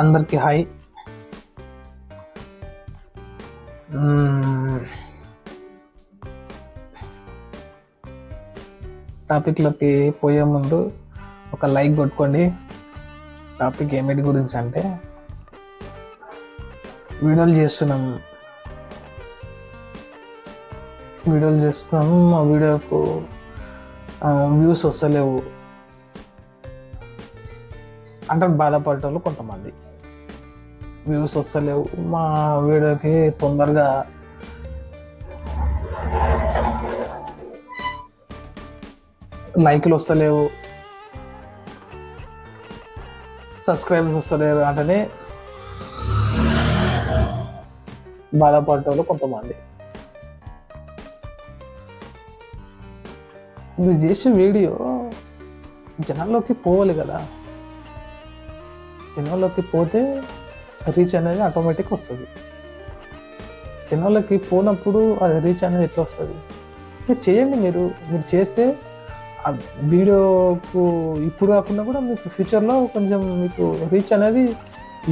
అందరికీ హాయ్. టాపిక్లోకి పోయే ముందు ఒక లైక్ కొట్టుకోండి. టాపిక్ ఏమిటి గురించి అంటే, వీడియోలు చేస్తున్నాము. మా వీడియోకు వ్యూస్ వస్తలేవు అంటే బాధపడేటోళ్ళు కొంతమంది. వ్యూస్ వస్తలేవు, మా వీడియోకి తొందరగా లైక్లు వస్తలేవు, సబ్స్క్రైబర్స్ వస్తలేరు అంటేనే బాధపడేటోళ్ళు కొంతమంది. మీరు చేసే వీడియో జనాల్లోకి పోవాలి కదా. జనాల్లోకి పోతే రీచ్ అనేది ఆటోమేటిక్ వస్తుంది. జనాల్లోకి పోనప్పుడు అది రీచ్ అనేది ఎట్లా వస్తుంది? మీరు చేయండి. మీరు చేస్తే ఆ వీడియోకు ఇప్పుడు కాకుండా కూడా మీకు ఫ్యూచర్లో కొంచెం మీకు రీచ్ అనేది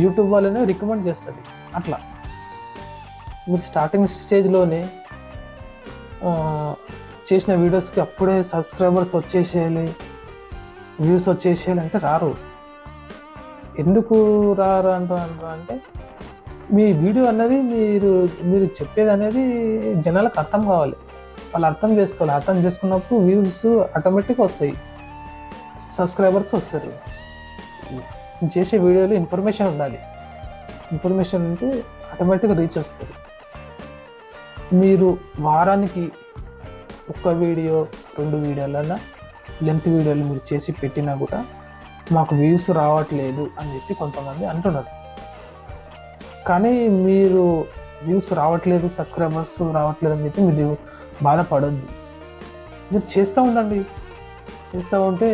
యూట్యూబ్ వాళ్ళనే రికమెండ్ చేస్తుంది. అట్లా మీరు స్టార్టింగ్ స్టేజ్లోనే చేసిన వీడియోస్కి అప్పుడే సబ్స్క్రైబర్స్ వచ్చేసేయాలి, వ్యూస్ వచ్చేసేయాలి అంటే రారు. ఎందుకు రారు అంటే, మీ వీడియో అనేది మీరు చెప్పేది అనేది జనాలకు అర్థం కావాలి. వాళ్ళు అర్థం చేసుకోవాలి. అర్థం చేసుకున్నప్పుడు వ్యూస్ ఆటోమేటిక్గా వస్తాయి, సబ్స్క్రైబర్స్ వస్తారు. చేసే వీడియోలో ఇన్ఫర్మేషన్ ఉండాలి. ఇన్ఫర్మేషన్ ఉంటే ఆటోమేటిక్గా రీచ్ వస్తుంది. మీరు వారానికి ఒక్క వీడియో 2 వీడియోలన్నా లెంత్ వీడియోలు మీరు చేసి పెట్టినా కూడా మాకు వ్యూస్ రావట్లేదు అని చెప్పి కొంతమంది అంటున్నారు. కానీ మీరు వ్యూస్ రావట్లేదు, సబ్స్క్రైబర్స్ రావట్లేదు అని చెప్పి మీరు బాధపడొద్దు. మీరు చేస్తూ ఉండండి. చేస్తూ ఉంటే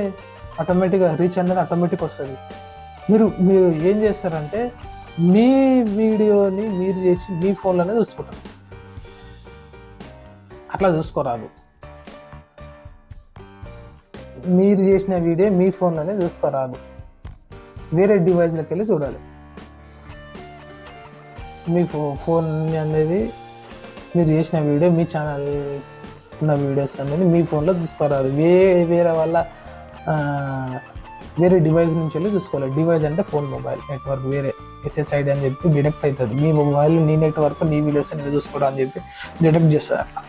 ఆటోమేటిక్గా రీచ్ అనేది ఆటోమేటిక్ వస్తుంది. మీరు ఏం చేస్తారంటే, మీ వీడియోని మీరు చేసి మీ ఫోన్లోనే చూసుకుంటారు. అట్లా చూసుకోరాదు. మీరు చేసిన వీడియో మీ ఫోన్లోనే చూసుకోరాదు, వేరే డివైస్లోకి వెళ్ళి చూడాలి. మీ ఫోన్ అనేది మీరు చేసిన వీడియో, మీ ఛానల్ ఉన్న వీడియోస్ అనేది మీ ఫోన్లో చూసుకోరాదు. వేరే వాళ్ళ వేరే డివైస్ నుంచి వెళ్ళి చూసుకోవాలి. డివైస్ అంటే ఫోన్, మొబైల్ నెట్వర్క్ వేరే SSID అని చెప్పి డిటెక్ట్ అవుతుంది. మీ మొబైల్, నీ నెట్వర్క్, నీ వీడియోస్ నువ్వు చూసుకోవడం అని చెప్పి డిటెక్ట్ చేస్తుంది. అట్లా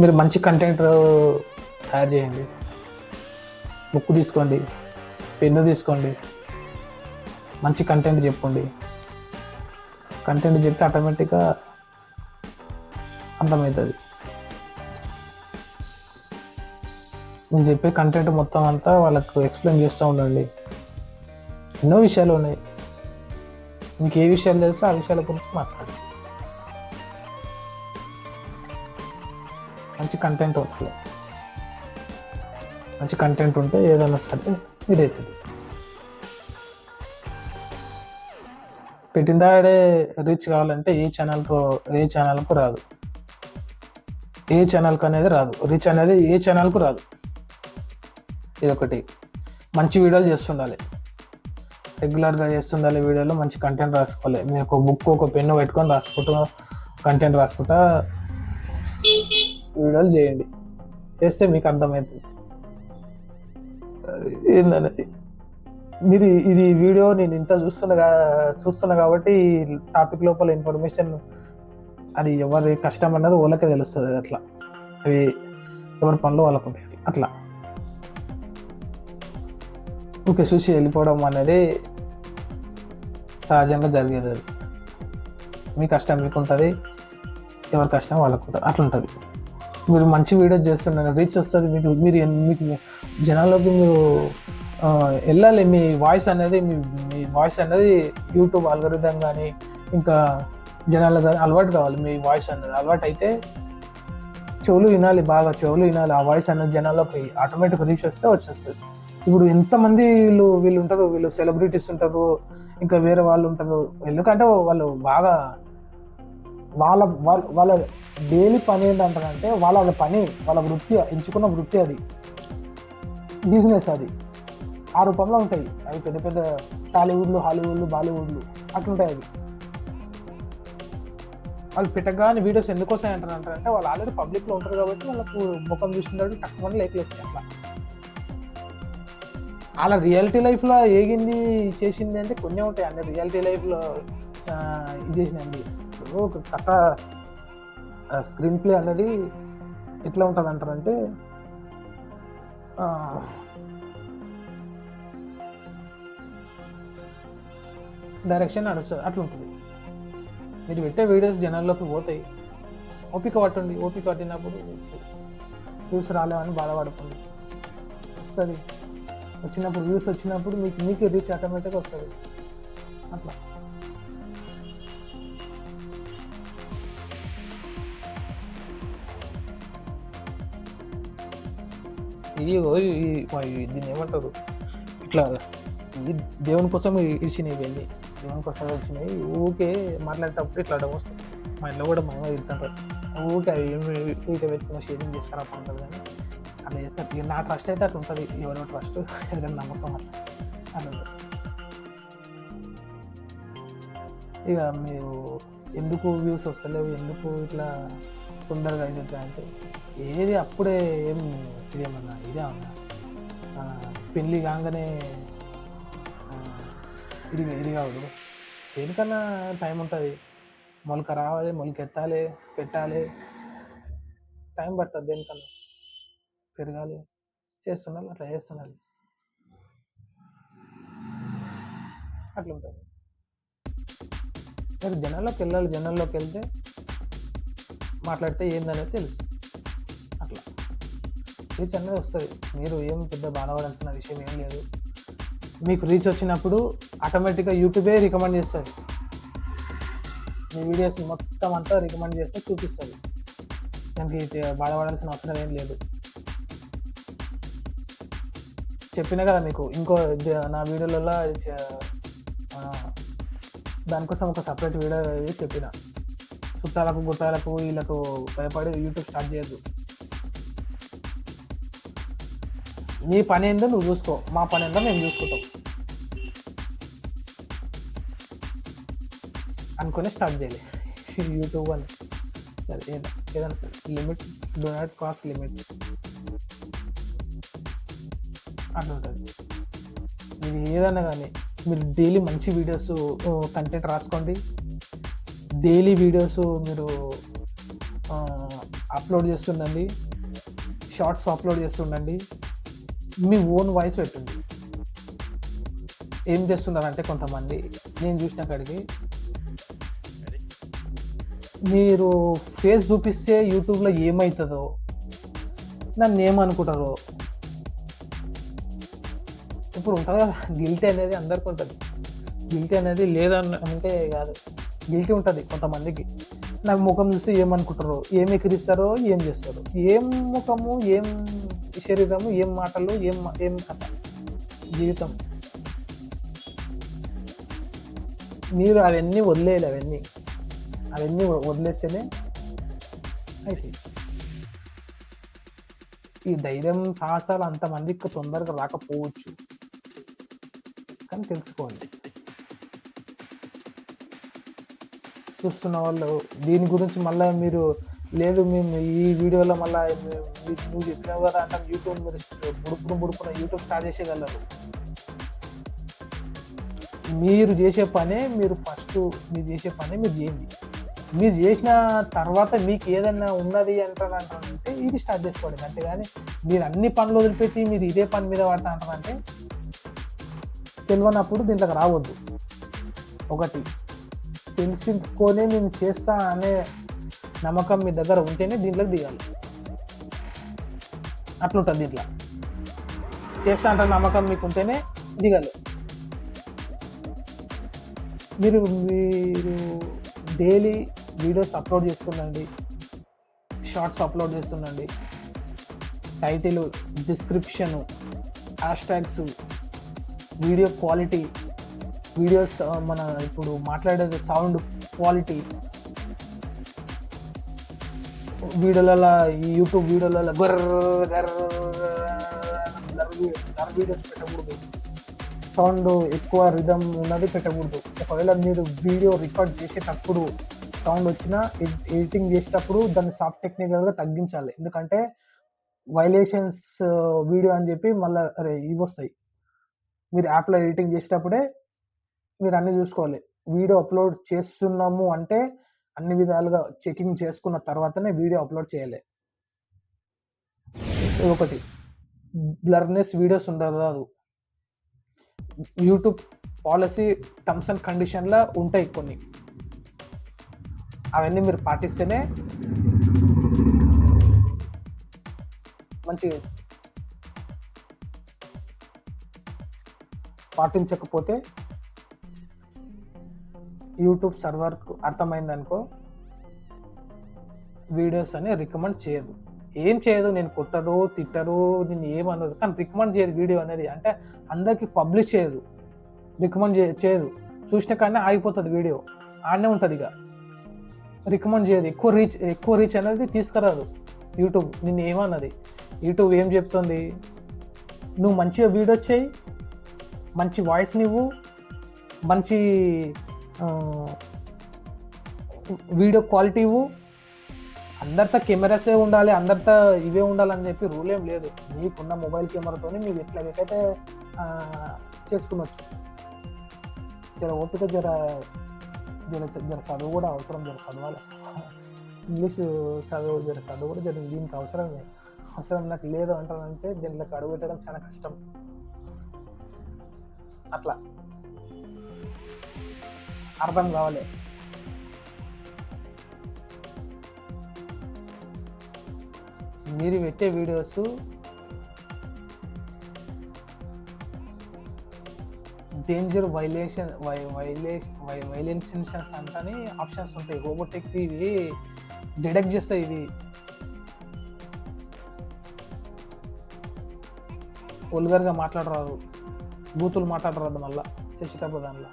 మీరు మంచి కంటెంట్ తయారు చేయండి. బుక్ తీసుకోండి, పెన్ను తీసుకోండి, మంచి కంటెంట్ చెప్పండి. కంటెంట్ చెప్తే ఆటోమేటిక్గా అర్థమవుతుంది. మీరు చెప్పే కంటెంట్ మొత్తం అంతా వాళ్ళకు ఎక్స్ప్లెయిన్ చేస్తూ ఉండండి. ఎన్నో విషయాలు ఉన్నాయి. మీకు ఏ విషయాలు తెలుసో ఆ విషయాల గురించి మాట్లాడండి. మంచి కంటెంట్ ఉంటుంది. మంచి కంటెంట్ ఉంటే ఏదైనా సరే ఇదవుతుంది. పెట్టిన దాడే రీచ్ కావాలంటే ఏ ఛానల్కు రాదు. ఏ ఛానల్కి అనేది రాదు. రీచ్ అనేది ఏ ఛానల్కు రాదు. ఇదొకటి. మంచి వీడియోలు చేస్తుండాలి, రెగ్యులర్గా చేస్తుండాలి. వీడియోలో మంచి కంటెంట్ రాసుకోవాలి. మీరు ఒక బుక్, ఒక పెన్ను పెట్టుకొని కంటెంట్ రాసుకుంటా వీడియోలు చేయండి. చేస్తే మీకు అర్థమవుతుంది ఏందనేది. మీరు ఇది వీడియో నేను ఇంత చూస్తున్నా కాబట్టి టాపిక్ లోపల ఇన్ఫర్మేషన్ అది ఎవరి కష్టం అన్నది వాళ్ళకే తెలుస్తుంది. అట్లా అవి ఎవరి పనులు వాళ్ళకు ఉంటాయి. అట్లా ఓకే చూసి వెళ్ళిపోవడం అనేది సహజంగా జరిగేది. అది మీ కష్టం మీకు ఉంటుంది, ఎవరి కష్టం వాళ్ళకు ఉంటుంది. అట్లా ఉంటుంది. మీరు మంచి వీడియో చేస్తున్నారు, రీచ్ వస్తుంది. మీకు జనాల్లోకి మీరు వెళ్ళాలి. మీ వాయిస్ అనేది యూట్యూబ్ అల్గోరిథం కానీ ఇంకా జనాలకు కానీ అలవాటు కావాలి. మీ వాయిస్ అనేది అలవాటు అయితే చెవులు వినాలి, బాగా చెవులు వినాలి. ఆ వాయిస్ అనేది జనాల్లోకి ఆటోమేటిక్ రీచ్ వస్తే వచ్చేస్తుంది. ఇప్పుడు ఎంతమంది వీళ్ళు ఉంటారు, వీళ్ళు సెలబ్రిటీస్ ఉంటారు, ఇంకా వేరే వాళ్ళు ఉంటారు. ఎందుకంటే వాళ్ళు బాగా వాళ్ళ డైలీ పని ఏంటంటారంటే, వాళ్ళ పని, వాళ్ళ వృత్తి, ఎంచుకున్న వృత్తి అది. బిజినెస్ అది ఆ రూపంలో ఉంటాయి. అవి పెద్ద పెద్ద టాలీవుడ్లు, హాలీవుడ్లు, బాలీవుడ్లు అట్లుంటాయి. అవి వాళ్ళు పెట్టగానే వీడియోస్ ఎందుకు వస్తాయి అంటారంటే వాళ్ళు ఆల్రెడీ పబ్లిక్లో ఉంటారు కాబట్టి వాళ్ళకు ముఖం చూసిన తక్కువ లేకలేస్తాయి. అట్లా అలా రియాలిటీ లైఫ్లో ఏగింది చేసింది అంటే కొన్ని ఉంటాయి. అన్ని రియాలిటీ లైఫ్లో ఇది చేసినాయండి. ఇప్పుడు ఒక కథ స్క్రీన్ ప్లే అనేది ఎట్లా ఉంటుంది అంటారంటే డైరెక్షన్ నడుస్తుంది, అట్లా ఉంటుంది. మీరు పెట్టే వీడియోస్ జనాల్లోకి పోతాయి. ఓపిక పట్టండి. ఓపిక పట్టినప్పుడు వ్యూస్ రాలేమని బాధపడుతుంది. వస్తుంది, వచ్చినప్పుడు వ్యూస్ వచ్చినప్పుడు మీకు రీచ్ ఆటోమేటిక్గా వస్తుంది. అట్లా దీన్ని ఏమంటారు, ఇట్లా దేవుని కోసం ఇడిచినాయి. ఇవన్నీ దేవుని కోసం ఇడిచినాయి. ఊరికే మాట్లాడేటప్పుడు ఇట్లా అడ్డం వస్తుంది. మా ఇంట్లో కూడా మా తింటుంటారు. ఊరికే ఊరికే పెట్టుకుని షేరింగ్ తీసుకురా ఉంటుంది. కానీ అట్లా చేస్తారు. ఇక నా ట్రస్ట్ అయితే అట్లా ఉంటుంది. ఎవరో ట్రస్ట్, ఎవరైనా నమ్మకం అట్లా ఉంటుంది. ఇక మీరు ఎందుకు వ్యూస్ వస్తలేవు, ఎందుకు ఇట్లా తొందరగా అవుతుంది అంటే ఏది అప్పుడే ఏం ఇదేమన్నా ఇదే ఉన్నా పెళ్ళి కాగానే ఇది కాదు. దేనికన్నా టైం ఉంటుంది. మొలక రావాలి, మొలక ఎత్తాలి, పెట్టాలి, టైం పడుతుంది. దేనికన్నా పెరగాలి, చేస్తుండాలి, అట్లా చేస్తుండాలి. అట్లా ఉంటుంది. మీరు జనాల్లోకి వెళ్ళాలి. జనాల్లోకి వెళ్తే మాట్లాడితే ఏందనేది తెలుస్తుంది. అట్లా రీచ్ అనేది వస్తుంది. మీరు ఏం పెద్ద బాధపడాల్సిన విషయం ఏం లేదు. మీకు రీచ్ వచ్చినప్పుడు ఆటోమేటిక్గా యూట్యూబే రికమెండ్ చేస్తుంది. మీ వీడియోస్ మొత్తం అంతా రికమెండ్ చేస్తే చూపిస్తుంది. దానికి బాధపడాల్సిన అవసరం ఏం లేదు. చెప్పినా కదా మీకు, ఇంకో నా వీడియోలలో దానికోసం ఒక సపరేట్ వీడియో చేసి చెప్పిన. చుట్టాలకు గుట్టాలకు వీళ్ళకు భయపడి యూట్యూబ్ స్టార్ట్ చేయొద్దు. నీ పని ఏందో నువ్వు చూసుకో, మా పని ఏందో మేము చూసుకుంటాం అనుకుని స్టార్ట్ చేయాలి యూట్యూబ్ అని. సరే ఏదైనా సరే limit, do not cross limit అట్లా ఉంటుంది. మీరు ఏదైనా కానీ మీరు డైలీ మంచి వీడియోస్ కంటెంట్ రాసుకోండి. డైలీ వీడియోస్ మీరు అప్లోడ్ చేస్తుండండి. Shorts upload చేస్తుండండి. మీ ఓన్ వాయిస్ పెట్టండి. ఏం చేస్తున్నారంటే కొంతమంది నేను చూసిన కాడికి మీరు ఫేస్ చూపిస్తే యూట్యూబ్లో ఏమవుతుందో, నన్ను ఏమనుకుంటారో. ఇప్పుడు ఉంటుంది కదా గిల్టీ అనేది, అందరికీ ఉంటుంది. గిల్టీ అనేది లేదంటే కాదు, గిల్టీ ఉంటుంది కొంతమందికి. నాకు ముఖం చూస్తే ఏమనుకుంటారో, ఏం ఎక్కిరిస్తారో, ఏం చేస్తారో, ఏం ముఖము, ఏం శరీరము, ఏం మాటలు, ఏం కథ జీవితం. మీరు అవన్నీ వదిలేయాలి. అవన్నీ వదిలేస్తేనే అయితే ఈ ధైర్యం, సాహసాలు అంతమందికి తొందరగా రాకపోవచ్చు, కానీ తెలుసుకోండి. చూస్తున్న వాళ్ళు దీని గురించి మళ్ళీ మీరు లేదు మేము ఈ వీడియోలో మళ్ళీ నువ్వు చెప్పినావు కదా అంటే యూట్యూబ్ మీరు బుడుకున్న యూట్యూబ్ స్టార్ట్ చేసేయగలరు. మీరు చేసే పనే మీరు చేయండి. మీరు చేసిన తర్వాత మీకు ఏదైనా ఉన్నది అంటారంటే ఇది స్టార్ట్ చేసుకోండి. అంతేగాని మీరు అన్ని పనులు వదిలిపెట్టి మీరు ఇదే పని మీద పడతా అంటారంటే తెలియనప్పుడు దీంట్లోకి రావద్దు. ఒకటి తెలుసుకొనే నేను చేస్తా అనే నమ్మకం మీ దగ్గర ఉంటేనే దీంట్లోకి దిగాలి. అట్లుంటుంది. దీంట్లో చేస్తా అంటే నమ్మకం మీకు ఉంటేనే దిగాలి. మీరు daily videos upload చేస్తుండండి, shorts upload చేస్తుండండి. Title, description, హ్యాష్ట్యాగ్స్, video quality, videos మన ఇప్పుడు మాట్లాడేది సౌండ్ క్వాలిటీ, వీడియోలలో ఈ యూట్యూబ్ వీడియోలలో బ్లర్ వీడియోస్ పెట్టకూడదు. సౌండ్ ఎక్కువ రిథమ్ ఉన్నది పెట్టకూడదు. ఒకవేళ మీరు వీడియో రికార్డ్ చేసేటప్పుడు సౌండ్ వచ్చినా ఎడిటింగ్ చేసేటప్పుడు దాన్ని సాఫ్ట్ టెక్నికల్గా తగ్గించాలి. ఎందుకంటే వైలేషన్స్ వీడియో అని చెప్పి మళ్ళీ ఇవి వస్తాయి. మీరు యాప్లో ఎడిటింగ్ చేసేటప్పుడే మీరు అన్నీ చూసుకోవాలి. వీడియో అప్లోడ్ చేస్తున్నాము అంటే అన్ని విధాలుగా చెకింగ్ చేసుకున్న తర్వాతనే వీడియో అప్లోడ్ చేయాలి. ఒకటి బ్లర్నెస్ వీడియోస్ ఉండరాదు. యూట్యూబ్ పాలసీ టర్మ్స్ అండ్ కండిషన్లా ఉంటాయి కొన్ని, అవన్నీ మీరు పాటిస్తేనే మంచిగా. పాటించకపోతే యూట్యూబ్ సర్వర్కు అర్థమైందనుకో వీడియోస్ అని రికమెండ్ చేయదు. ఏం చేయదు, నేను కొట్టరు తిట్టరు, నేను ఏమనదు, కానీ రికమెండ్ చేయదు వీడియో అనేది. అంటే అందరికీ పబ్లిష్ చేయదు, రికమెండ్ చేయదు. చూసిన కానీ ఆగిపోతుంది వీడియో, ఆడనే ఉంటుంది. ఇక రికమెండ్ చేయదు, ఎక్కువ రీచ్ అనేది తీసుకురాదు యూట్యూబ్. నిన్ను ఏమన్నది యూట్యూబ్ ఏం చెప్తుంది, నువ్వు మంచిగా వీడియో చేయి, మంచి వాయిస్ నువ్వు, మంచి వీడియో క్వాలిటీ ఇవ్వు, అందరితో కెమెరాసే ఉండాలి, అందరితో ఇవే ఉండాలని చెప్పి రూల్ ఏం లేదు. నీకున్న మొబైల్ కెమెరాతో మీరు ఎట్లయితే చేసుకునొచ్చు. జర ఓపిక, జర చదువు కూడా అవసరం, జర చదవాలి. ఇంగ్లీష్ చదువు కూడా దీనికి అవసరం నాకు లేదు అంటానంటే దీంట్లోకి అడుగు పెట్టడం చాలా కష్టం. అట్లా అర్థం కావాలి. మీరు పెట్టే వీడియోస్ డేంజర్ వైలేషన్స్ అంటని ఆప్షన్స్ ఉంటాయి. రోబోటిక్ ఇవి డిటెక్ట్ చేస్తాయి. ఇవి వల్గర్గా మాట్లాడరాదు, బూతులు మాట్లాడరాదు మళ్ళీ చేసేటప్పుడు. దానిలో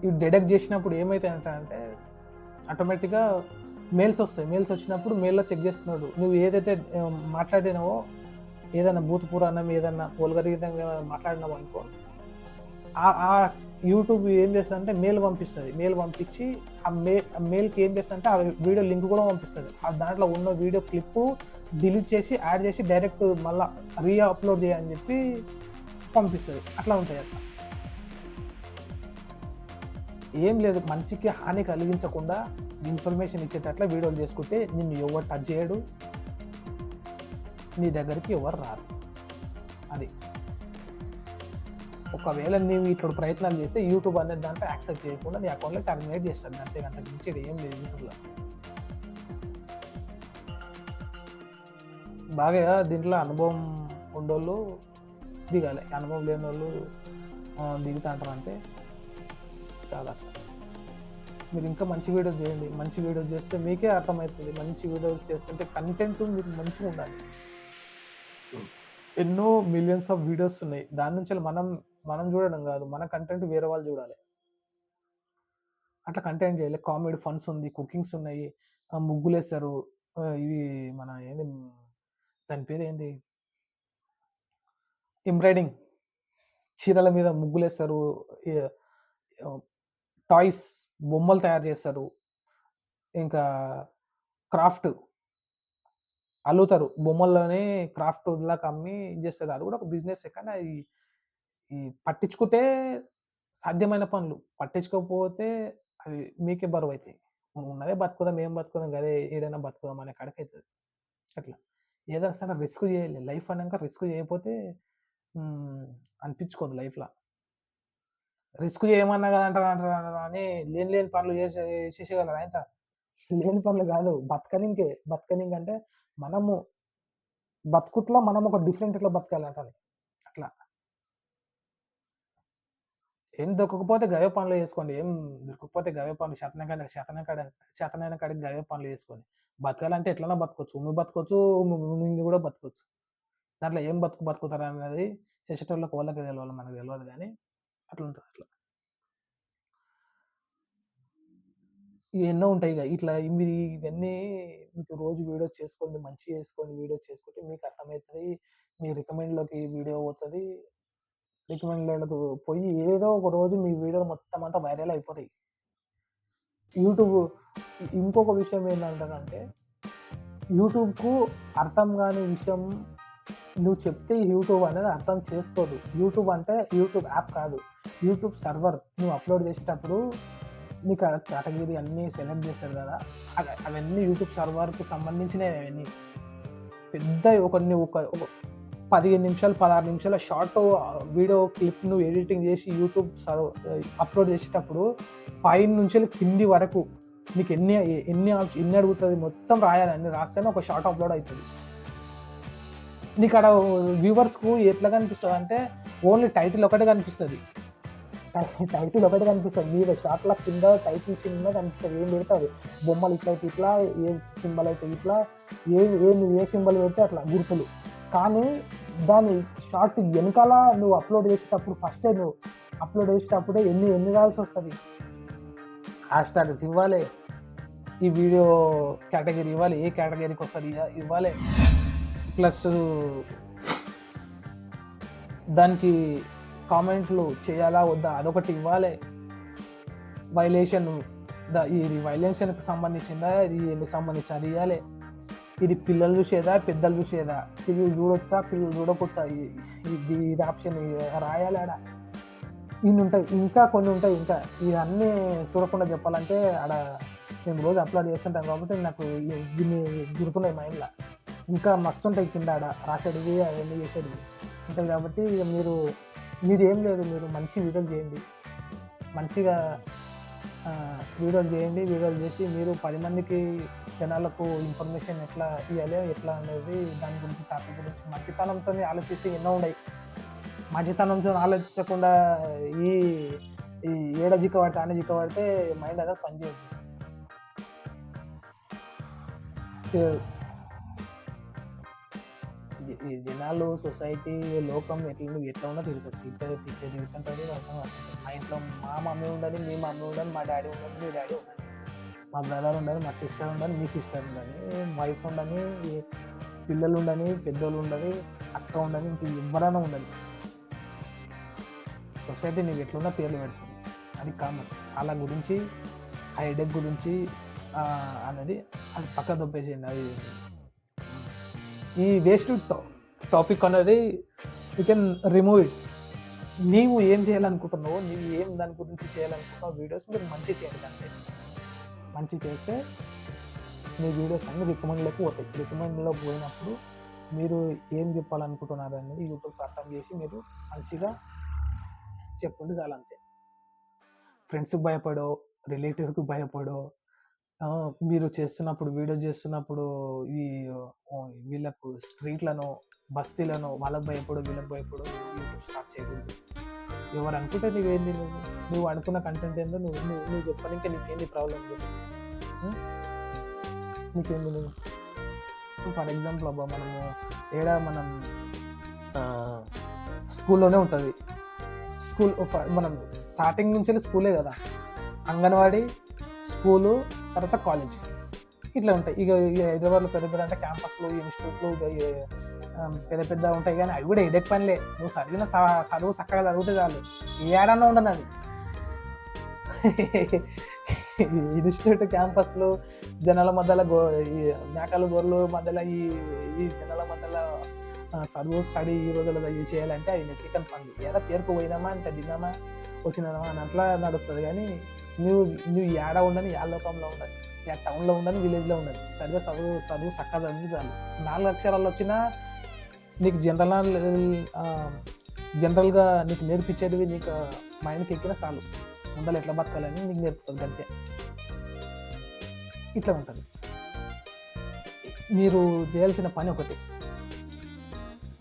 ఇవి డిటెక్ట్ చేసినప్పుడు ఏమవుతాయంటే ఆటోమేటిక్గా మెయిల్స్ వస్తాయి. మెయిల్స్ వచ్చినప్పుడు మెయిల్లో చెక్ చేస్తున్నాడు, నువ్వు ఏదైతే మాట్లాడినావో, ఏదైనా బూత్ పురాణం, ఏదైనా వల్గరితంగా మాట్లాడినావు అనుకో, ఆ యూట్యూబ్ ఏం చేస్తుందంటే మెయిల్ పంపిస్తుంది. మెయిల్ పంపించి ఆ మెయిల్కి ఏం చేస్తుందంటే ఆ వీడియో లింక్ కూడా పంపిస్తుంది. ఆ దాంట్లో ఉన్న వీడియో క్లిప్ డిలీట్ చేసి యాడ్ చేసి డైరెక్ట్ మళ్ళీ అప్లోడ్ చేయని చెప్పి పంపిస్తుంది. అట్లా ఉంటాయి. అట్లా ఏం లేదు, మంచికి హాని కలిగించకుండా ఇన్ఫర్మేషన్ ఇచ్చేటట్లా వీడియోలు చేసుకుంటే నిన్ను ఎవరు టచ్ చేయడు, నీ దగ్గరికి ఎవరు రారు. అది ఒకవేళ నీవు ఇట్లా ప్రయత్నాలు చేస్తే యూట్యూబ్ అనేది దాంట్లో యాక్సెప్ట్ చేయకుండా నీ అకౌంట్లో టర్మినేట్ చేస్తాను. అంతే, అంత మించి ఏం లేదు యూట్యూబ్లో. బాగా దీంట్లో అనుభవం ఉండోళ్ళు దిగాలి, అనుభవం లేని వాళ్ళు దిగుతా అంటారంటే కాదు. అట్లా మీరు ఇంకా మంచి వీడియోస్ చేయండి. మంచి వీడియోస్ చేస్తే మీకే అర్థమవుతుంది. మంచి వీడియోస్ చేస్తుంటే కంటెంట్ మీకు మంచిగా ఉండాలి. ఎన్నో మిలియన్స్ ఆఫ్ వీడియోస్ ఉన్నాయి, దాని నుంచి మనం చూడడం కాదు, మన కంటెంట్ వేరే వాళ్ళు చూడాలి. అట్లా కంటెంట్ చేయాలి. కామెడీ ఫన్స్ ఉంది, కుకింగ్స్ ఉన్నాయి, ముగ్గులు వేస్తారు, ఇవి మన ఏంది దాని పేరు ఏంది, ఎంబ్రాయిడింగ్, చీరల మీద ముగ్గులు వేస్తారు, టాయ్స్ బొమ్మలు తయారు చేస్తారు, ఇంకా క్రాఫ్ట్ అల్లుతారు, బొమ్మల్లోనే క్రాఫ్ట్ లాగా అమ్మి చేస్తారు. అది కూడా ఒక బిజినెస్. కానీ అది ఈ పట్టించుకుంటే సాధ్యమైన పనులు, పట్టించుకోకపోతే అవి మీకే బరువు అవుతాయి. ఉన్నదే బతుకుదాం, ఏం బతుకుదాం, గదే ఏడైనా బతుకుదాం అనే కాడికి అవుతుంది. అట్లా ఏదైనా సరే రిస్క్ చేయాలి. లైఫ్ అన్నాక రిస్క్ చేయకపోతే అనిపించుకోదు లైఫ్లో. రిస్క్ చేయమన్నా కదంటారు అని లేని పనులు చేసేయగలరా? ఎంత లేని పనులు కాదు, బతకనింగ్ అంటే మనము బతుకుట్లో మనం ఒక డిఫరెంట్ ఇట్లా బతకాలంటారు. అట్లా ఏం దొరకకపోతే గవే పనులు చేసుకోండి. ఏం దొరకకపోతే గవే పనులు, చేతనైన కాడికి గవే పనులు చేసుకోండి. బతకాలంటే ఎట్లన్నా బతకొచ్చు, నువ్వు బతకొచ్చు, నువ్వు కూడా బతకొచ్చు. దాంట్లో ఏం బతుకుతారు అనేది చేసేటోళ్ళకి వాళ్ళకి తెలియాలి, మనకు తెలియదు. కానీ అట్లా ఉంటుంది. అట్లా ఎన్నో ఉంటాయి ఇక ఇట్లా మీరు ఇవన్నీ మీకు రోజు వీడియో చేసుకోండి, మంచిగా చేసుకోండి, వీడియో చేసుకుంటే మీకు అర్థమవుతుంది. మీ రికమెండ్లోకి వీడియో పోతుంది. రికమెండ్లోకి పోయి ఏదో ఒక రోజు మీ వీడియోలు మొత్తం అంతా వైరల్ అయిపోతాయి. యూట్యూబ్ ఇంకొక విషయం ఏంటంటే, యూట్యూబ్కు అర్థం కాని విషయం నువ్వు చెప్తే యూట్యూబ్ అనేది అర్థం చేసుకోదు. యూట్యూబ్ అంటే యూట్యూబ్ యాప్ కాదు, యూట్యూబ్ సర్వర్. నువ్వు అప్లోడ్ చేసేటప్పుడు నీకు కేటగిరీ అన్నీ సెలెక్ట్ చేస్తారు కదా, అవన్నీ యూట్యూబ్ సర్వర్కు సంబంధించినవి. అవన్నీ పెద్ద ఒక 15 నిమిషాలు 16 నిమిషాల షార్ట్ వీడియో క్లిప్ నువ్వు ఎడిటింగ్ చేసి యూట్యూబ్ అప్లోడ్ చేసేటప్పుడు పైన నుంచి కింది వరకు నీకు ఎన్ని అడుగుతుంది మొత్తం రాయాలి. అన్ని రాస్తేనే ఒక షార్ట్ అప్లోడ్ అవుతుంది. నీకు అక్కడ వ్యూవర్స్కు ఎట్లా కనిపిస్తుంది అంటే ఓన్లీ టైటిల్ ఒకటే కనిపిస్తుంది. మీద షార్ట్ల కింద టైటిల్ చిన్న కనిపిస్తుంది. ఏం పెడతాది బొమ్మలు ఇట్లయితే ఇట్లా, ఏ సింబల్ అయితే ఇట్లా, నువ్వు ఏ సింబల్ పెడితే అట్లా గుర్తులు. కానీ దాని షార్ట్ వెనకాల నువ్వు అప్లోడ్ చేసేటప్పుడు ఫస్టే నువ్వు అప్లోడ్ చేసేటప్పుడే ఎన్ని రాయాల్సి వస్తుంది. హ్యాష్ ట్యాగ్స్ ఇవ్వాలి, ఈ వీడియో కేటగిరీ ఇవ్వాలి, ఏ కేటగిరీకి వస్తుంది ఇవ్వాలి, ప్లస్ దానికి కామెంట్లు చేయాలా వద్దా అదొకటి ఇవ్వాలి. ఇది వైలేషన్కి సంబంధించిందా, ఇది ఎందుకు సంబంధించింది అది ఇవ్వాలి. ఇది పిల్లలు చూసేదా పెద్దలు చూసేదా, పిల్లలు చూడొచ్చా పిల్లలు చూడకొచ్చా, ఇది ఆప్షన్ రాయాలి. ఆడ ఇన్ని ఉంటాయి, ఇంకా కొన్ని ఉంటాయి. ఇంకా ఇవన్నీ చూడకుండా చెప్పాలంటే ఆడ మేము రోజు అప్లోడ్ చేస్తుంటాం కాబట్టి నాకు దీన్ని గుర్తున్నాయి మైండ్లో. ఇంకా మస్తు ఉంటాయి కింద ఆడ రాసేటివి అవన్నీ చేసేటివి ఉంటాయి. కాబట్టి మీరు ఏం లేదు, మీరు మంచి వీడియోలు చేయండి, మంచిగా వీడియోలు చేసి మీరు 10 మందికి జనాలకు ఇన్ఫర్మేషన్ ఎట్లా ఇవ్వాలి, ఎట్లా అనేది దాని గురించి టాపిక్ గురించి మంచితనంతో ఆలోచిస్తే ఎన్నో ఉన్నాయి. మంచితనంతో ఆలోచించకుండా ఈ ఏడ జిక్క పడితే ఆనే జిక్క పడితే మైండ్ అనేది పనిచేయదు. ఈ జనాలు, సొసైటీ, లోకం ఎట్లా ఉన్నా తిరుగుతుంటుంది. మా ఇంట్లో మా మమ్మీ ఉండాలి, మీ మమ్మీ ఉండాలి, మా డాడీ ఉండాలి, మీ డాడీ ఉండాలి, మా బ్రదర్ ఉండాలి, మా సిస్టర్ ఉండాలి, మీ సిస్టర్ ఉండాలి, వైఫ్ ఉండాలి, పిల్లలు ఉండాలి, పెద్దోళ్ళు ఉండాలి, అక్క ఉండాలి, ఇంక ఎవరైనా ఉండాలి. సొసైటీ నీకు ఎట్లున్నా పేర్లు పెడుతుంది, అది కామన్. అలా గురించి ఆ హెడేక్ గురించి అనేది అది పక్క దొబ్బేసేయండి. అది ఈ వేస్ట్ టాపిక్ అనేది యూ కెన్ రిమూవ్ ఇట్. నీవు ఏం చేయాలనుకుంటున్నావో, నీవు ఏం దాని గురించి చేయాలనుకుంటున్నావు వీడియోస్ మీరు మంచి చేయండి. అంటే మంచి చేస్తే మీ వీడియోస్ అన్నీ రికమెండ్లోకి పోతాయి. రికమెండ్లోకి పోయినప్పుడు మీరు ఏం చెప్పాలనుకుంటున్నారు అనేది యూట్యూబ్కి అర్థం చేసి మీరు మంచిగా చెప్పండి చాలు, అంతే. ఫ్రెండ్స్కి భయపడో, రిలేటివ్కి భయపడో, మీరు వీడియో చేస్తున్నప్పుడు వీళ్ళకు స్ట్రీట్లను, బస్తీలను వాళ్ళకి భయపడు, వీళ్ళకి భయపడు యూట్యూబ్ స్టార్ట్ చేయకూడదు. ఎవరు అనుకుంటే నువ్వేంది, నువ్వు అనుకున్న కంటెంట్ ఏందో నువ్వు చెప్పాలి. ఇంకా నీకేంది ప్రాబ్లం నీకేంది? నువ్వు ఫర్ ఎగ్జాంపుల్ అబ్బా మనం స్కూల్లోనే ఉంటుంది. మనం స్టార్టింగ్ నుంచి స్కూలే కదా, అంగన్వాడీ, స్కూలు, తర్వాత కాలేజ్ ఇట్లా ఉంటాయి. ఇక హైదరాబాద్లో పెద్ద అంటే క్యాంపస్లు, ఇన్స్టిట్యూట్లు పెద్ద ఉంటాయి. కానీ అవి కూడా ఎడెక్ పనిలే. నువ్వు చదువు చక్కగా చదివితే చాలు, ఏ ఏడన్నా ఉండను. అది ఇన్స్టిట్యూట్, క్యాంపస్లు, జనాల మధ్యలో మేకలు గొర్రెలు మధ్యలో ఈ జనాల మధ్యలో చదువు స్టడీ ఈ రోజుల్లో చేయాలంటే అవి నెత్తికని పనులు. ఏదో పేరుకు పోయినామా, ఇంత తిన్నామా, వచ్చినామా అని అట్లా నడుస్తుంది. కానీ నువ్వు ఏడ ఉండని, ఏ లోకంలో ఉండని, ఏ టౌన్లో ఉండని, విలేజ్లో ఉండని, సరిగా చదువు చక్కగా చదివి చాలు. 4 అక్షరాలు వచ్చినా నీకు జనరల్గా నీకు నేర్పించేటివి నీకు మైండ్కి ఎక్కినా చాలు. ముందర ఎట్లా బతకాలని నీకు నేర్పుతుంది, అంతే. ఇట్లా ఉంటుంది. మీరు చేయాల్సిన పని ఒకటి,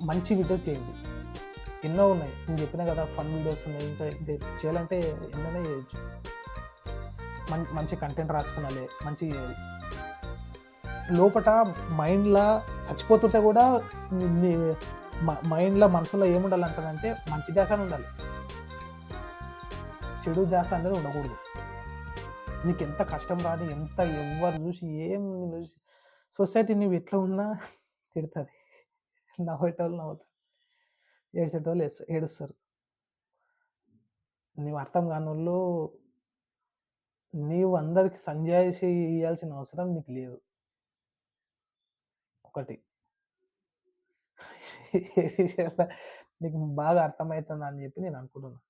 మంచి వీడియో చేయండి. ఎన్నో ఉన్నాయి, నేను చెప్పినా కదా, ఫన్ వీడియోస్ ఉన్నాయి. ఇంకా చేయాలంటే ఎన్నైనా చేయొచ్చు. మంచి కంటెంట్ రాసుకున్నాలే, మంచి చేయాలి. లోపల మైండ్లో చచ్చిపోతుంటే కూడా మైండ్లో, మనసులో ఏముండాలంటారంటే మంచి ధ్యాస ఉండాలి, చెడు ధ్యాస అనేది ఉండకూడదు. నీకెంత కష్టం రాని, ఎంత ఎవ్వరు జూసి ఏం నిన్ను జూసి సొసైటీ నువ్వు ఎట్లా ఉన్నా తిడతది. నవ్వేటోళ్ళు నవ్వుతారు. ఏడ్చేటోళ్ళు ఏడుస్తారు. నీవు అర్థం గానోళ్ళు నీవు అందరికి సంజాయిషీ ఇయ్యాల్సిన అవసరం నీకు లేదు. ఒకటి. ఏ విషయంలో నీకు బాగా అర్థమైతుందని జెప్పి నేననుకుంటున్నా.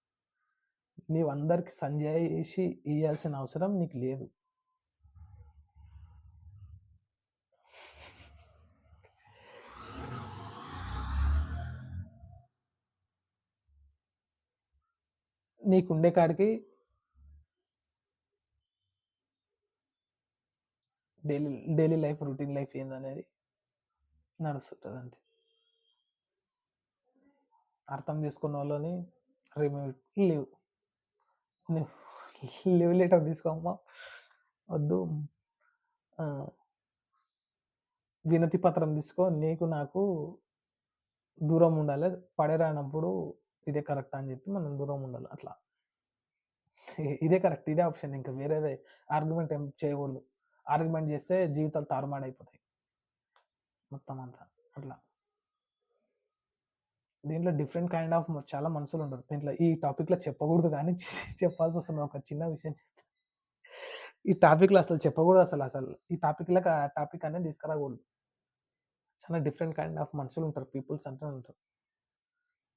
నీవందరికి సంజాయిషీ ఇయ్యాల్సిన అవసరం నీకు లేదు. నీకుండే కాడికి daily daily life, routine life ఏందనేది నడుస్తుంటదంతే. అర్థం చేసుకున్నోళ్ళని రిమూవ్ లీవ్. లీవ్ లెటర్ తీసుకోమ్మా. వద్దు. ఆహ్, వినతి పత్రం తీసుకో. నీకు నాకు దూరం ఉండాలె. పడేరానప్పుడు ఇదే కరెక్ట్ అని చెప్పి మనం దూరం ఉండాలి. అట్లా. ఇదే కరెక్ట్. ఇదే ఆప్షన్. ఇంక వేరేది ఆర్గ్యుమెంట్ ఏం చేయకూడదు. ఆర్గ్యుమెంట్ చేస్తే జీవితాలు తారుమారయిపోతాయి. మొత్తం అంతా. అట్లా. దీంట్లో డిఫరెంట్ కైండ్ ఆఫ్ చాలా మనుషులుంటారు. దీంట్లో ఈ టాపిక్‌లో చెప్పకూడదు గానీ చెప్పాల్సొస్తుంది. ఒక చిన్న విషయం చెప్తా. ఈ టాపిక్‌లో అసలు చెప్పకూడదసలు. ఈ టాపిక్‌లకి ఆ టాపిక్ అనేది తీసుకురాకూడదు. చాలా డిఫరెంట్ కైండ్ ఆఫ్ మనుషులుంటారు. పీపుల్స్ అంతా ఉంటారు.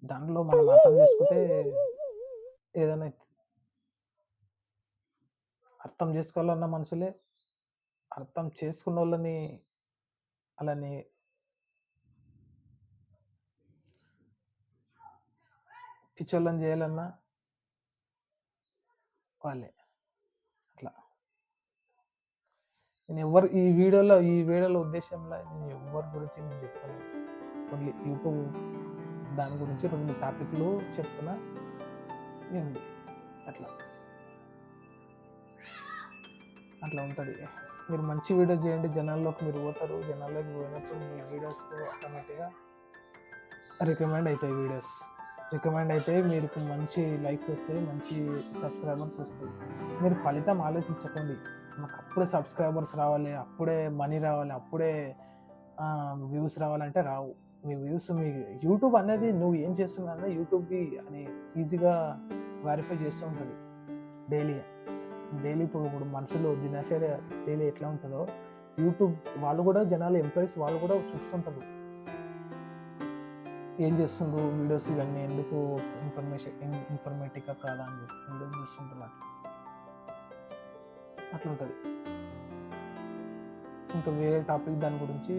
దాంట్లో మనం అర్థం చేసుకుంటే ఏదైనా అయితది. అర్థం చేసుకోవాలన్న మనుషులే, అర్థం చేసుకున్నోళ్ళని ఆళ్ళని పిచ్చోళ్ళని జేయాలన్నా వాళ్ళే. అట్లా. ఈ వీడియోలో ఉద్దేశంలో నేను ఎవ్వరి గురించి నేను చెప్తలేను. ఓన్లీ యూట్యూబ్ దాని గురించి 2, 3 టాపిక్‌లు చెప్తున్నా. వినండి. అట్లా. అట్లా ఉంటది. మీరు మంచి వీడియో చేయండి. జనాల్లోకి మీరు పోతారు. జనాల్లోకి పోయినప్పుడు మీ వీడియోస్‌కు ఆటోమేటిక్‌గా రికమెండ్ అయితాయి వీడియోస్. రికమెండ్ అయితే మీకు మంచి లైక్స్ వస్తాయి. మంచి సబ్‌స్క్రైబర్స్ వస్తాయి. మీరు ఫలితం ఆలోచించకండి. మాకప్పుడే సబ్‌స్క్రైబర్స్ రావాలి, అప్పుడే మనీ రావాలి, అప్పుడే వ్యూస్ రావాలంటే రావు. మీ వ్యూస్ మీ యూట్యూబ్ అనేది నువ్వు ఏం చేస్తున్నావో యూట్యూబ్‌కి అది ఈజీగా వెరిఫై చేస్తూ ఉంటది. డైలీ. డైలీ ఇప్పుడు మనుషులు దినచర్య డైలీ ఎట్లా ఉంటదో యూట్యూబ్ వాళ్ళు గూడా జనాలు ఎంప్లాయీస్ వాళ్ళు గూడా చూస్తుంటారు. ఏం చేస్తుండ్రు వీడియోస్ ఇవన్నీ ఎందుకు ఇన్ఫర్మేటికా కాదా అని చెప్పి వీడియోస్ చూస్తుంటారు అట్లా. అట్లుంటది. ఇంకా వేరే టాపిక్ దాని గురించి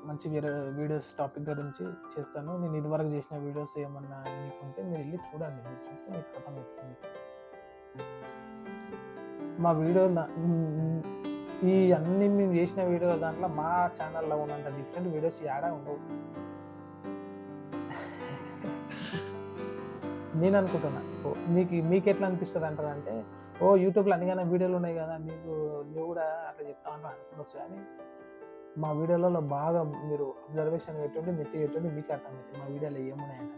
మంచి వేరే వీడియోస్ టాపిక్ గురించి చేస్తాను. నేను ఇదివరకు చేసిన వీడియోస్ ఏమన్నా మీకుంటే మీరెళ్లి చూడండి. మీరు చూస్తే మీకు అర్థమైతది మీకు. మా వీడియో ఈ అన్నీ మేము చేసిన వీడియోల దాంట్లో మా ఛానల్‌లో ఉన్నంత డిఫరెంట్ వీడియోస్ యాడా ఉండవు. నేననుకుంటున్నా. మీకెట్లా అనిపిస్తది అంటారంటే, యూట్యూబ్‌లో అన్నిగనం వీడియోలున్నాయి గదా! నువ్వు గూడా అట్లా చెప్తావంటే అనుకోవచ్చు గానీ, మా వీడియోలలో బాగా మీరు అబ్జర్వేషన్ పెట్టుండి, నెత్తి పెట్టుండి మీకే అర్థమైతది. మా వీడియోలో ఏమున్నాయని.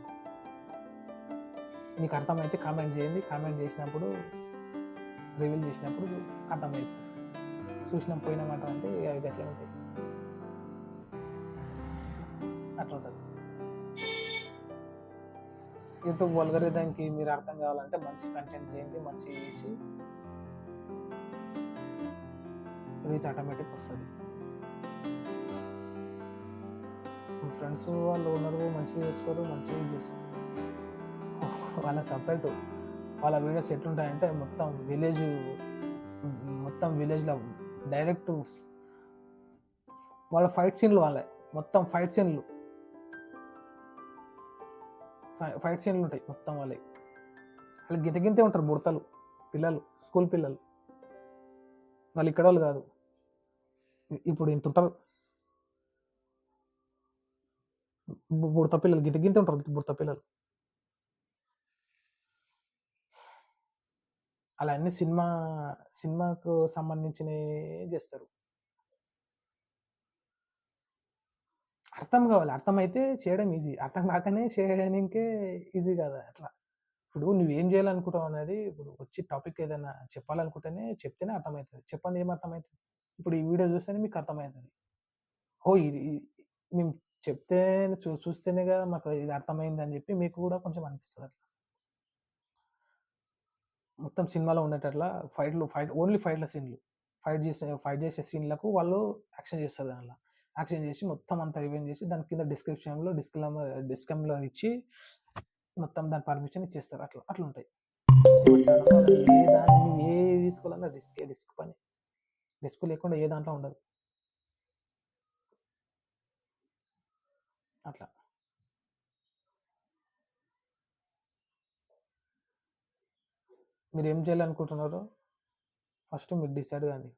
మీకు అర్థమైతే కామెంట్ చేయండి. కామెంట్ చేసినప్పుడు రివీల్ చేసినప్పుడు అర్థమైపోతది. చూసినాం పోయినామంటారంటే అవి గట్లే ఉంటాయి. అట్లుంటది. యూట్యూబ్ అల్గోరిథంకి మీరు అర్థం కావాలంటే మంచి కంటెంట్ చేయండి. మంచిగా చేసి రీచ్ ఆటోమేటిక్ వస్తది. మా ఫ్రెండ్స్ వాళ్ళు ఉన్నారు. మంచిగా చేస్తారు. మంచిగా ఇది చేస్తారు. వాళ్ళ సెపరేటు. వాళ్ళ వీడియోస్ ఎట్లుంటాయంటే మొత్తం విలేజ్‌లో డైరెక్ట్ వాళ్ళ ఫైట్ సీన్‌లు వాళ్ళయి. మొత్తం ఫైట్ సీన్‌లు. ఫైట్ సీన్‌లుంటాయి మొత్తం వాళ్ళయి. ఆళ్ళు గింతే ఉంటారు బుడతలు. పిల్లలు. స్కూల్ పిల్లలు. వాళ్ళు ఇక్కడోళ్ళు గాదు. ఇప్పుడు ఇంతుంటారు. బుడత పిల్లలు గింతే ఉంటారు బుడత పిల్లలు. ఆళ్ళు అన్ని సినిమాకు సంబంధించినయే జేస్తారు. అర్థం గావాలి. అర్థమైతే చేయడం ఈజీ. అర్థం కాకనే చేయడానికే ఈజీ కాదు అట్లా. ఇప్పుడు నువ్వేం చేయాలనుకుంటావు అనేది ఇప్పుడు వచ్చి టాపిక్ ఏదైనా చెప్పాలనుకుంటేనే చెప్తేనే అర్థమవుతుంది. చెప్పంది ఏం అర్థమవుతుంది? ఇప్పుడు ఈ వీడియో చూస్తేనే మీకు అర్థమవుతది. ఓహ్! ఇది మేము చెప్తే చూస్తేనే కదా మాకు ఇది అర్థమైందని చెప్పి మీకు కూడా కొంచెం అనిపిస్తది అట్లా. మొత్తం సినిమాలో ఉండేటట్లా ఓన్లీ ఫైట్‌ల సీన్‌లు. ఫైట్ చేసే సీన్‌లకు వాళ్ళు యాక్షన్ చేస్తారు దాంట్ల. యాక్షన్ చేసి మొత్తం అంతా రివైండ్ చేసి దాని కింద డిస్క్రిప్షన్‌లో డిస్క్లైమర్ ఇచ్చి మొత్తం దాని పర్మిషన్ ఇచ్చేస్తారు. అట్లుంటాయి. ఎవరి ఛానెల్ వాళ్ళది. నువ్వు ఏది తీసుకోవాలన్నా రిస్క్ పని. రిస్క్ లేకుండా ఏ దాంట్లో ఉండదు. అట్లా. మీరేం చేయాలనుకుంటున్నారో ఫస్ట్ మీరు డిసైడ్ కాండి.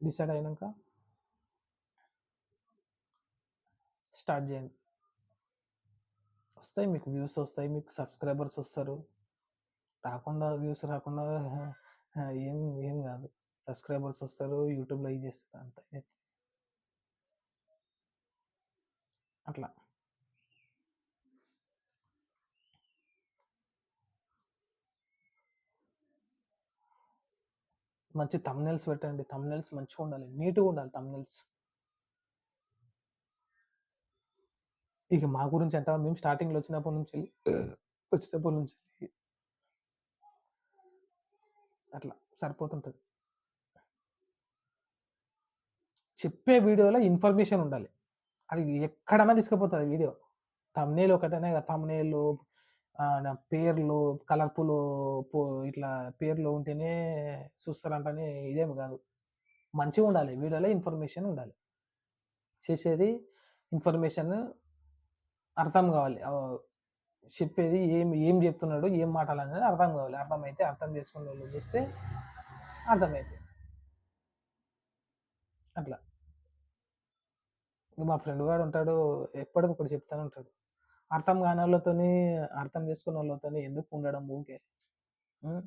డిసైడ్ అయినంక స్టార్ట్ చేయండి. వస్తాయి మీకు వ్యూస్ వస్తాయి. మీకు సబ్స్క్రైబర్స్ వస్తారు. వ్యూస్ రాకుండా ఏం ఏం కాదు. సబ్స్క్రైబర్స్ వస్తారు. యూట్యూబ్‌లో ఇది చేస్తారు అంతే. అట్లా. మంచి థంబ్‌నెయిల్స్ పెట్టండి. థంబ్‌నెయిల్స్ మంచిగుండాలి. నీట్‌గా ఉండాలి థంబ్‌నెయిల్స్. ఇక మా గురించి అంటావా? మేము స్టార్టింగ్‌లో వచ్చినప్పటి నుంచెల్లి అట్లా సరిపోతుంటది. చెప్పే వీడియోలో ఇన్ఫర్మేషన్ ఉండాలి. అది ఎక్కడన్నా తీసుకుపోతది వీడియో. థంబ్‌నెయిల్ ఒకటనే కాదు. థంబ్‌నెయిల్‌లు నా పేర్లు, కలర్‌ఫుల్ ఇట్లా పేర్లు ఉంటేనే చూస్తారంటని ఇదేమి కాదు. మంచిగుండాలి. వీడియోలో ఇన్ఫర్మేషన్ ఉండాలి. చేసేది ఇన్ఫర్మేషన్ అర్థం కావాలి. చెప్పేది ఏం చెప్తున్నాడు, ఏం మాటలనేది అర్థం కావాలి. అర్థమైతే అర్థం చేసుకున్నోళ్ళు చూస్తే అర్థమైతది. అట్లా. మా ఫ్రెండ్ గాడు ఉంటాడు. ఎప్పటికొకటి చెప్తానే ఉంటాడు. అర్థం కానోళ్ళతోని, అర్థం చేసుకున్నోళ్ళతోని ఎందుకు ఉండడం ఊకే. హ్మ్.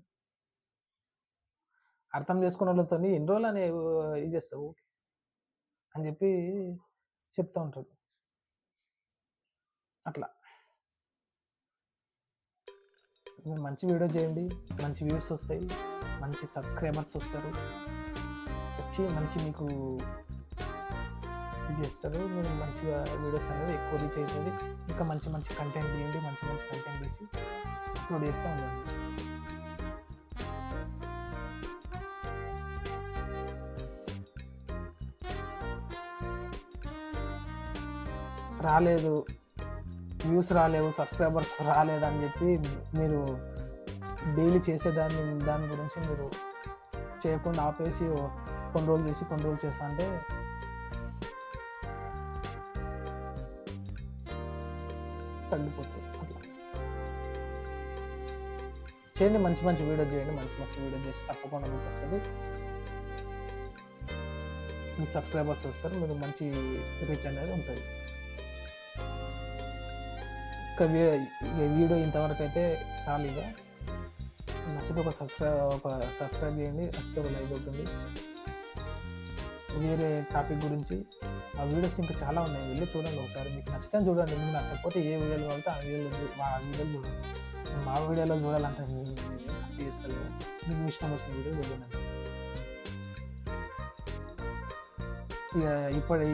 అర్థం చేసుకున్నోళ్ళతోని ఎన్ని రోజులని ఇది చేస్తావు ఊకే అని చెప్పి చెప్తా ఉంటాడు. అట్లా. మీరు మంచి వీడియో చేయండి. మంచి వ్యూస్ వస్తాయి. మంచి సబ్స్క్రైబర్స్ వస్తారు. వచ్చి మంచి మీకు ఇది చేస్తారు. మీరు మంచిగా వీడియోస్ అనేది ఎక్కువ రీచ్ అవుతుంది. ఇంకా మంచి మంచి కంటెంట్ తీయండి. మంచి మంచి కంటెంట్ తీసి అప్లోడ్ చేస్తూ ఉండండి. రాలేదు, వ్యూస్ రాలేవు, సబ్స్క్రైబర్స్ రాలేదని చెప్పి మీరు డైలీ దాని గురించి మీరు చేయకుండా ఆపేసి కొన్ని రోజులు చేస్తా అంటే తగ్గిపోతుంది. అట్లా చేయండి. మంచి మంచి వీడియో చేయండి. మంచి మంచి వీడియో చేసి తప్పకుండా మీకు వస్తుంది. మీకు సబ్స్క్రైబర్స్ వస్తారు. మీకు మంచి రీచ్ అనేది ఉంటుంది. వీడియో ఇంతవరకు అయితే చాలు. నచ్చితే ఒక సబ్స్క్రైబ్ చేయండి. నచ్చితే ఒక లైక్ కొట్టండి. వేరే టాపిక్ గురించి ఆ వీడియోస్ ఇంకా చాలా ఉన్నాయి. వెళ్ళి చూడండి ఒకసారి. మీకు నచ్చితే చూడండి. మీకు నచ్చకపోతే ఏ వీడియోలు కావాలితే ఆ వీడియోలు చూడండి. మా వీడియోలో చూడాలంటే కసి చేస్తలేదు. మీకు ఇష్టం వచ్చిన వీడియో చూడండి. ఇక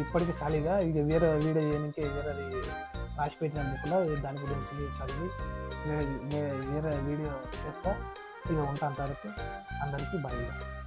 ఇప్పటికి సాలిగా ఇక వేరే వీడియో చేయడానికి వేరేది రాసి పెట్టిన బుక్లో దాని గురించి చదివి వేరే వీడియో చేస్తా. ఇక ఉంటాను. అంతవరకు అందరికీ బాయ్.